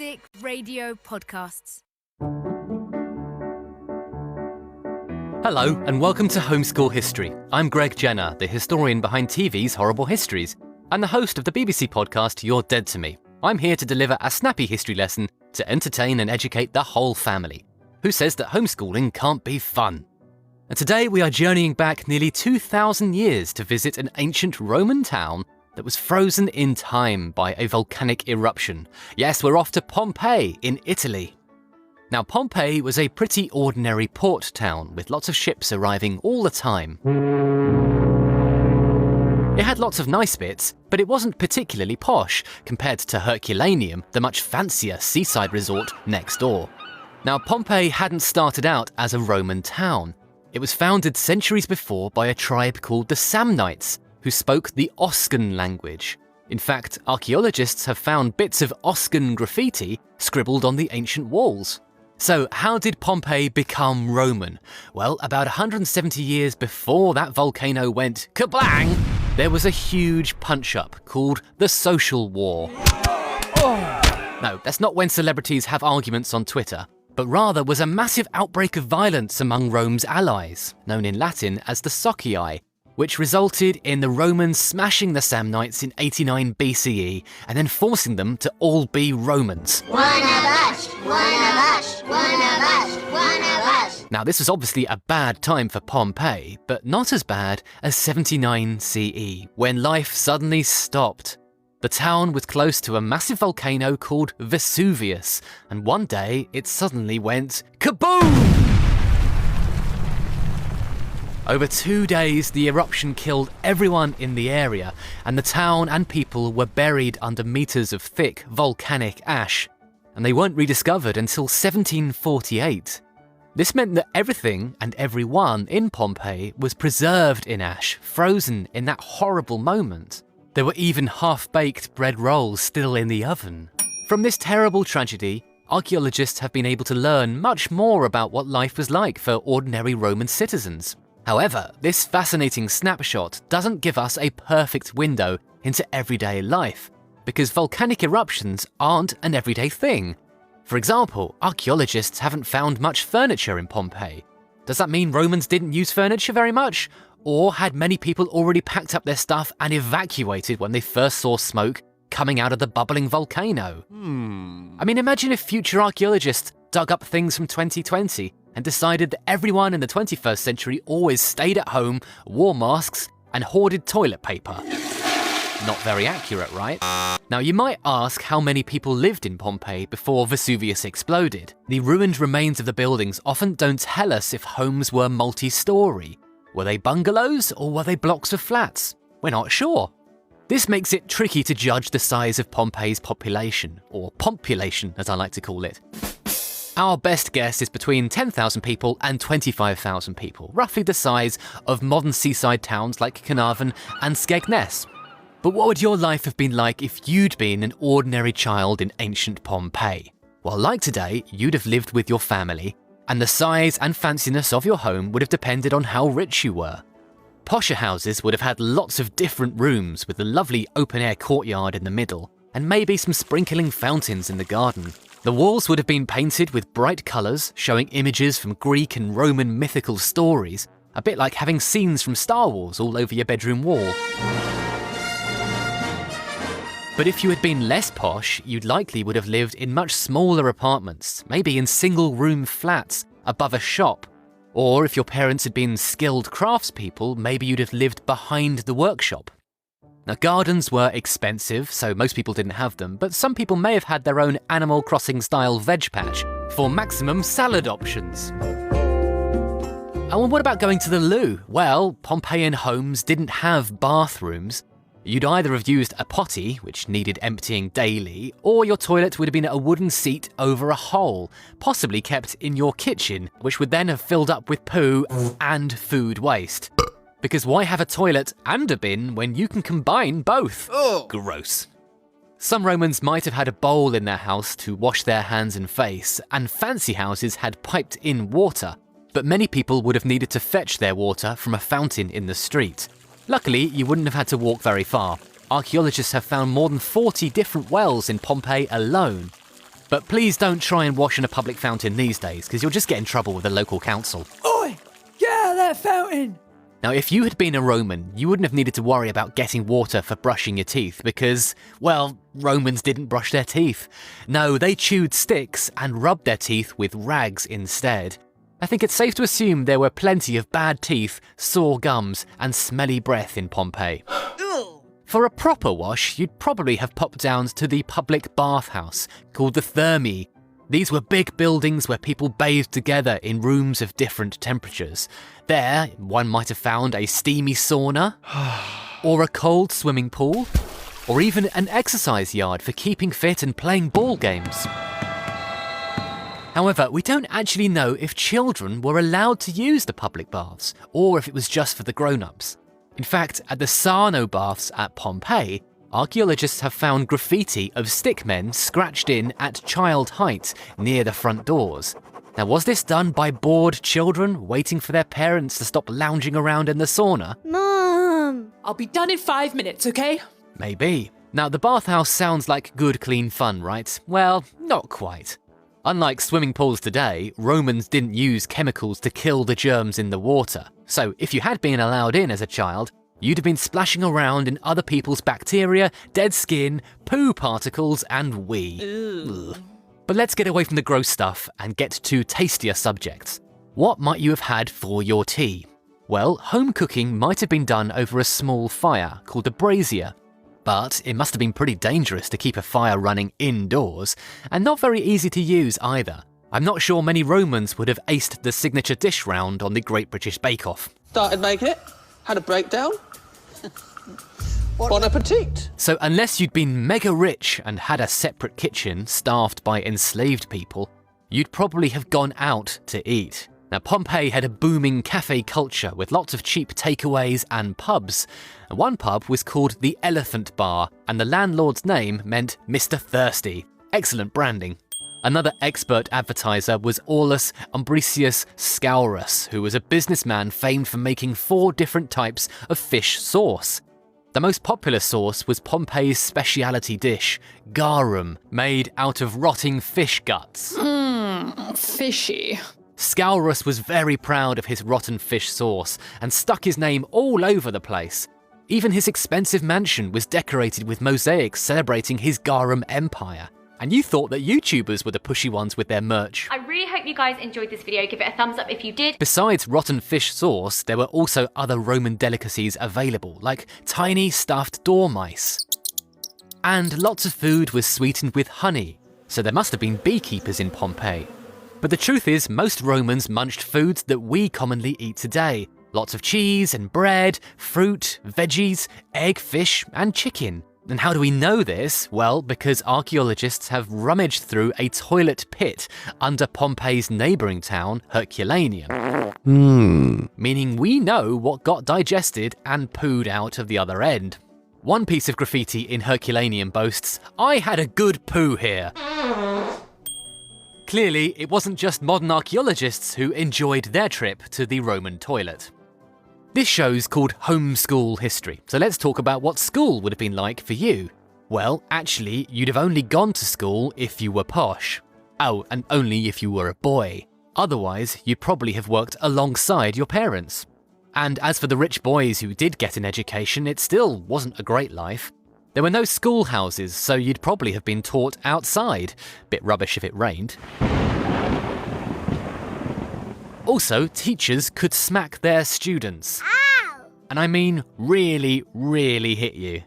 music, radio, podcasts. Hello, and welcome to Homeschool History. I'm Greg Jenner, the historian behind TV's Horrible Histories, and the host of the BBC podcast You're Dead to Me. I'm here to deliver a snappy history lesson to entertain and educate the whole family. Who says that homeschooling can't be fun? And today we are journeying back nearly 2,000 years to visit an ancient Roman town that was frozen in time by a volcanic eruption. Yes, we're off to Pompeii in Italy. Now, Pompeii was a pretty ordinary port town with lots of ships arriving all the time. It had lots of nice bits, but it wasn't particularly posh compared to Herculaneum, the much fancier seaside resort next door. Now, Pompeii hadn't started out as a Roman town. It was founded centuries before by a tribe called the Samnites, who spoke the Oscan language. In fact, archaeologists have found bits of Oscan graffiti scribbled on the ancient walls. So how did Pompeii become Roman? Well, about 170 years before that volcano went kablang, there was a huge punch-up called the Social War. No, that's not when celebrities have arguments on Twitter, but rather was a massive outbreak of violence among Rome's allies, known in Latin as the Socii, which resulted in the Romans smashing the Samnites in 89 BCE and then forcing them to all be Romans. One of us, one of us, one of us, one of us. Now, this was obviously a bad time for Pompeii, but not as bad as 79 CE, when life suddenly stopped. The town was close to a massive volcano called Vesuvius, and one day it suddenly went kaboom! Over 2 days, the eruption killed everyone in the area, and the town and people were buried under meters of thick volcanic ash, and they weren't rediscovered until 1748. This meant that everything and everyone in Pompeii was preserved in ash, frozen in that horrible moment. There were even half-baked bread rolls still in the oven. From this terrible tragedy, archaeologists have been able to learn much more about what life was like for ordinary Roman citizens. However, this fascinating snapshot doesn't give us a perfect window into everyday life, because volcanic eruptions aren't an everyday thing. For example, archaeologists haven't found much furniture in Pompeii. Does that mean Romans didn't use furniture very much? Or had many people already packed up their stuff and evacuated when they first saw smoke coming out of the bubbling volcano? I mean, imagine if future archaeologists dug up things from 2020 and decided that everyone in the 21st century always stayed at home, wore masks, and hoarded toilet paper. Not very accurate, right? Now, you might ask how many people lived in Pompeii before Vesuvius exploded. The ruined remains of the buildings often don't tell us if homes were multi-story. Were they bungalows or were they blocks of flats? We're not sure. This makes it tricky to judge the size of Pompeii's population, or Pompulation as I like to call it. Our best guess is between 10,000 people and 25,000 people, roughly the size of modern seaside towns like Carnarvon and Skegness. But what would your life have been like if you'd been an ordinary child in ancient Pompeii? Well, like today, you'd have lived with your family, and the size and fanciness of your home would have depended on how rich you were. Posher houses would have had lots of different rooms with a lovely open-air courtyard in the middle, and maybe some sprinkling fountains in the garden. The walls would have been painted with bright colours, showing images from Greek and Roman mythical stories, a bit like having scenes from Star Wars all over your bedroom wall. But if you had been less posh, you'd likely would have lived in much smaller apartments, maybe in single-room flats above a shop. Or if your parents had been skilled craftspeople, maybe you'd have lived behind the workshop. Now, gardens were expensive, so most people didn't have them, but some people may have had their own Animal Crossing-style veg patch for maximum salad options. Oh, and what about going to the loo? Well, Pompeian homes didn't have bathrooms. You'd either have used a potty, which needed emptying daily, or your toilet would have been a wooden seat over a hole, possibly kept in your kitchen, which would then have filled up with poo and food waste. Because why have a toilet and a bin when you can combine both? Oh. Gross. Some Romans might have had a bowl in their house to wash their hands and face, and fancy houses had piped-in water, but many people would have needed to fetch their water from a fountain in the street. Luckily, you wouldn't have had to walk very far. Archaeologists have found more than 40 different wells in Pompeii alone. But please don't try and wash in a public fountain these days, because you'll just get in trouble with the local council. Oi! Get out of that fountain! Now, if you had been a Roman, you wouldn't have needed to worry about getting water for brushing your teeth because, well, Romans didn't brush their teeth. No, they chewed sticks and rubbed their teeth with rags instead. I think it's safe to assume there were plenty of bad teeth, sore gums, and smelly breath in Pompeii. For a proper wash, you'd probably have popped down to the public bathhouse, called the Thermae. These were big buildings where people bathed together in rooms of different temperatures. There, one might have found a steamy sauna, or a cold swimming pool, or even an exercise yard for keeping fit and playing ball games. However, we don't actually know if children were allowed to use the public baths, or if it was just for the grown-ups. In fact, at the Sarno baths at Pompeii, archaeologists have found graffiti of stickmen scratched in at child height near the front doors. Now, was this done by bored children waiting for their parents to stop lounging around in the sauna? Mom! I'll be done in 5 minutes, okay? Maybe. Now, the bathhouse sounds like good, clean fun, right? Well, not quite. Unlike swimming pools today, Romans didn't use chemicals to kill the germs in the water. So if you had been allowed in as a child, you'd have been splashing around in other people's bacteria, dead skin, poo particles, and wee. Ugh. But let's get away from the gross stuff and get to tastier subjects. What might you have had for your tea? Well, home cooking might have been done over a small fire called a brazier. But it must have been pretty dangerous to keep a fire running indoors, and not very easy to use either. I'm not sure many Romans would have aced the signature dish round on the Great British Bake Off. Started making it, had a breakdown. Bon appetit. So unless you'd been mega rich and had a separate kitchen staffed by enslaved people, you'd probably have gone out to eat. Now, Pompeii had a booming cafe culture with lots of cheap takeaways and pubs. One pub was called the Elephant Bar, and the landlord's name meant Mr. Thirsty. Excellent branding. Another expert advertiser was Aulus Umbricius Scaurus, who was a businessman famed for making 4 different types of fish sauce. The most popular sauce was Pompeii's speciality dish, garum, made out of rotting fish guts. Fishy. Scaurus was very proud of his rotten fish sauce and stuck his name all over the place. Even his expensive mansion was decorated with mosaics celebrating his garum empire. And you thought that YouTubers were the pushy ones with their merch. I really hope you guys enjoyed this video. Give it a thumbs up if you did. Besides rotten fish sauce, there were also other Roman delicacies available, like tiny stuffed dormice. And lots of food was sweetened with honey, so there must have been beekeepers in Pompeii. But the truth is, most Romans munched foods that we commonly eat today. Lots of cheese and bread, fruit, veggies, egg, fish, and chicken. And how do we know this? Well, because archaeologists have rummaged through a toilet pit under Pompeii's neighbouring town, Herculaneum. Meaning we know what got digested and pooed out of the other end. One piece of graffiti in Herculaneum boasts, "I had a good poo here." Clearly, it wasn't just modern archaeologists who enjoyed their trip to the Roman toilet. This show's called Homeschool History, so let's talk about what school would have been like for you. Well, actually, you'd have only gone to school if you were posh. Oh, and only if you were a boy. Otherwise, you'd probably have worked alongside your parents. And as for the rich boys who did get an education, it still wasn't a great life. There were no schoolhouses, so you'd probably have been taught outside. Bit rubbish if it rained. Also, teachers could smack their students. Ow! And I mean really, really hit you.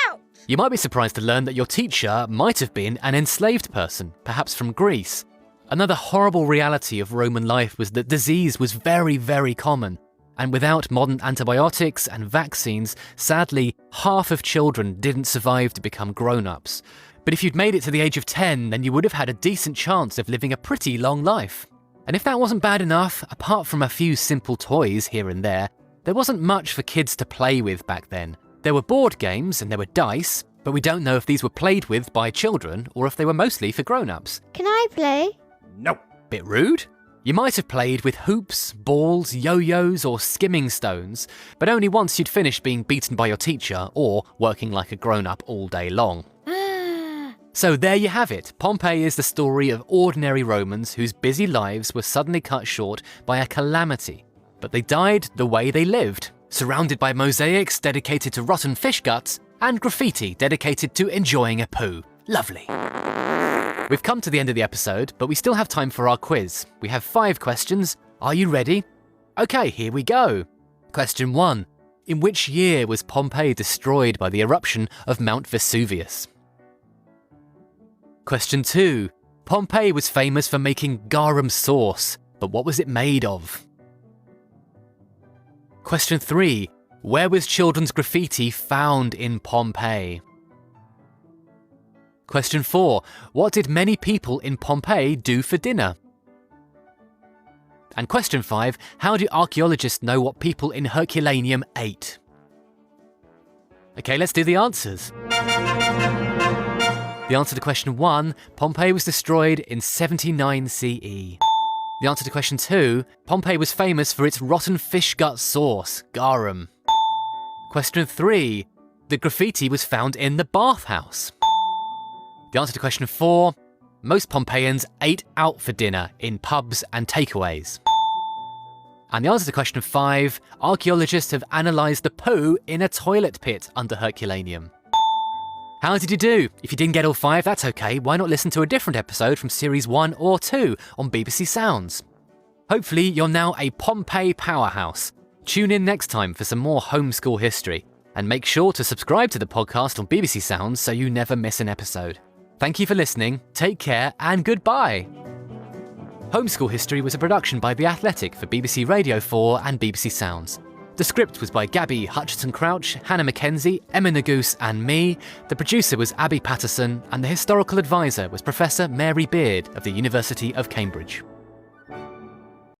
Ouch! You might be surprised to learn that your teacher might have been an enslaved person, perhaps from Greece. Another horrible reality of Roman life was that disease was very, very common. And without modern antibiotics and vaccines, sadly, half of children didn't survive to become grown-ups. But if you'd made it to the age of 10, then you would have had a decent chance of living a pretty long life. And if that wasn't bad enough, apart from a few simple toys here and there wasn't much for kids to play with back then. There were board games and there were dice, but we don't know if these were played with by children or if they were mostly for grown-ups. Can I play? No. Bit rude? You might have played with hoops, balls, yo-yos or skimming stones, but only once you'd finished being beaten by your teacher or working like a grown-up all day long. So there you have it. Pompeii is the story of ordinary Romans whose busy lives were suddenly cut short by a calamity. But they died the way they lived, surrounded by mosaics dedicated to rotten fish guts and graffiti dedicated to enjoying a poo. Lovely. We've come to the end of the episode, but we still have time for our quiz. We have 5 questions. Are you ready? Okay, here we go. Question 1. In which year was Pompeii destroyed by the eruption of Mount Vesuvius? Question 2. Pompeii was famous for making garum sauce, but what was it made of? Question 3. Where was children's graffiti found in Pompeii? Question 4. What did many people in Pompeii do for dinner? And question 5. How do archaeologists know what people in Herculaneum ate? Okay, let's do the answers. The answer to question 1, Pompeii was destroyed in 79 CE. The answer to question 2, Pompeii was famous for its rotten fish gut sauce, garum. Question 3, the graffiti was found in the bathhouse. The answer to question 4, most Pompeians ate out for dinner in pubs and takeaways. And the answer to question 5, archaeologists have analysed the poo in a toilet pit under Herculaneum. How did you do? If you didn't get all 5, that's okay. Why not listen to a different episode from Series 1 or 2 on BBC Sounds? Hopefully you're now a Pompeii powerhouse. Tune in next time for some more homeschool history. And make sure to subscribe to the podcast on BBC Sounds so you never miss an episode. Thank you for listening, take care, and goodbye! Homeschool History was a production by The Athletic for BBC Radio 4 and BBC Sounds. The script was by Gabby Hutchinson-Crouch, Hannah Mackenzie, Emma Nagoose and me. The producer was Abby Patterson, and the historical advisor was Professor Mary Beard of the University of Cambridge.